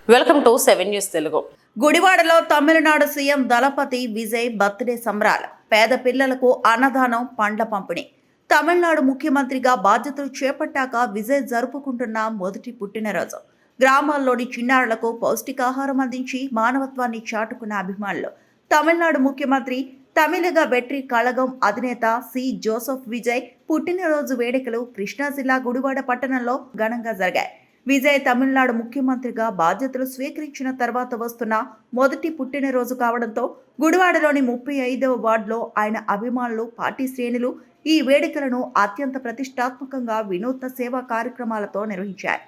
Welcome to 7 news Telugu. గుడివాడలో Tamil Nadu CM దళపతి Vijay birthday సంబరాలు. పేద పిల్లలకు అన్నదానం, పండ్ల పంపిణీ. తమిళనాడు ముఖ్యమంత్రిగా బాధ్యతలు చేపట్టాక విజయ్ జరుపుకుంటున్న మొదటి పుట్టినరోజు. గ్రామాల్లోని చిన్నారులకు పౌష్టికాహారం అందించి మానవత్వాన్ని చాటుకున్న అభిమానులు. తమిళనాడు ముఖ్యమంత్రి తమిళగ వెట్రి కళగం అధినేత సి జోసెఫ్ విజయ్ పుట్టినరోజు వేడుకలు కృష్ణా జిల్లా గుడివాడ పట్టణంలో ఘనంగా జరిగాయి. విజయ్ తమిళనాడు ముఖ్యమంత్రిగా బాధ్యతలు స్వీకరించిన తర్వాత వస్తున్న మొదటి పుట్టినరోజు కావడంతో గుడివాడలోని 35వ వార్డులో ఆయన అభిమానులు, పార్టీ శ్రేణులు ఈ వేడుకలను అత్యంత ప్రతిష్టాత్మకంగా వినూత్న సేవా కార్యక్రమాలతో నిర్వహించారు.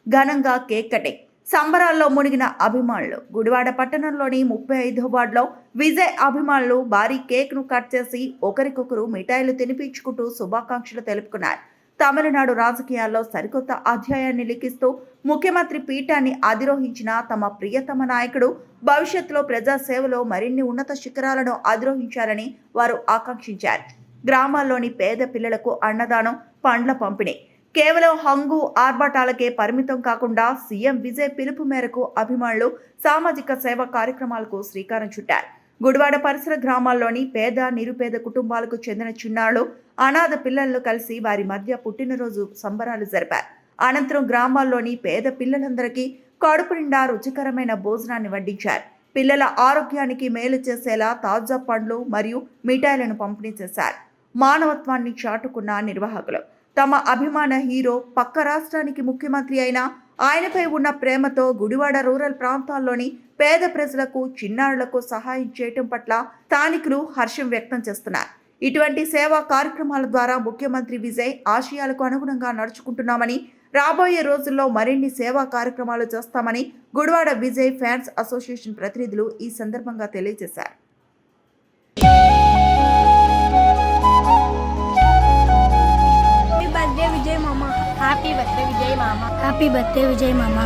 ఘనంగా కేక్ కటింగ్, సంబరాల్లో మునిగిన అభిమానులు. గుడివాడ పట్టణంలోని 35వ వార్డులో విజయ్ అభిమానులు భారీ కేక్ను కట్ చేసి ఒకరికొకరు మిఠాయిలు తినిపించుకుంటూ శుభాకాంక్షలు తెలుపుకున్నారు. తమిళనాడు రాజకీయాల్లో సరికొత్త అధ్యాయాన్ని లిఖిస్తూ ముఖ్యమంత్రి పీఠాన్ని అధిరోహించిన తమ ప్రియతమ నాయకుడు భవిష్యత్తులో ప్రజాసేవలో మరిన్ని ఉన్నత శిఖరాలను అధిరోహించాలని వారు ఆకాంక్షించారు. గ్రామాల్లోని పేద పిల్లలకు అన్నదానం, పండ్ల పంపిణీ కేవలం హంగు ఆర్భాటాలకే పరిమితం కాకుండా సీఎం విజయ్ పిలుపు మేరకు అభిమానులు సామాజిక సేవా కార్యక్రమాలకు శ్రీకారం చుట్టారు. గుడివాడ పరిసర గ్రామాల్లోని పేద, నిరుపేద కుటుంబాలకు చెందిన చిన్నారులు, అనాథ పిల్లలను కలిసి వారి మధ్య పుట్టినరోజు సంబరాలు జరిపారు. అనంతరం గ్రామాల్లోని పేద పిల్లలందరికీ కడుపు నిండా రుచికరమైన భోజనాన్ని వడ్డించారు. పిల్లల ఆరోగ్యానికి మేలు చేసేలా తాజా పండ్లు మరియు మిఠాయిలను పంపిణీ చేశారు. మానవత్వాన్ని చాటుకున్న నిర్వాహకులు తమ అభిమాన హీరో పక్క రాష్ట్రానికి ముఖ్యమంత్రి అయిన ఆయనపై ఉన్న ప్రేమతో గుడివాడ రూరల్ ప్రాంతాల్లోని పేద ప్రజలకు, చిన్నారులకు సహాయం చేయటం పట్ల స్థానికులు హర్షం వ్యక్తం చేస్తున్నారు. ఇటువంటి సేవా కార్యక్రమాల ద్వారా ముఖ్యమంత్రి విజయ్ ఆశయాలకు అనుగుణంగా నడుచుకుంటున్నామని, రాబోయే రోజుల్లో మరిన్ని సేవా కార్యక్రమాలు చేస్తామని గుడివాడ విజయ్ ఫ్యాన్స్ అసోసియేషన్ ప్రతినిధులు ఈ సందర్భంగా తెలియజేశారు. Happy birthday Vijay Mama. Happy birthday Vijay Mama.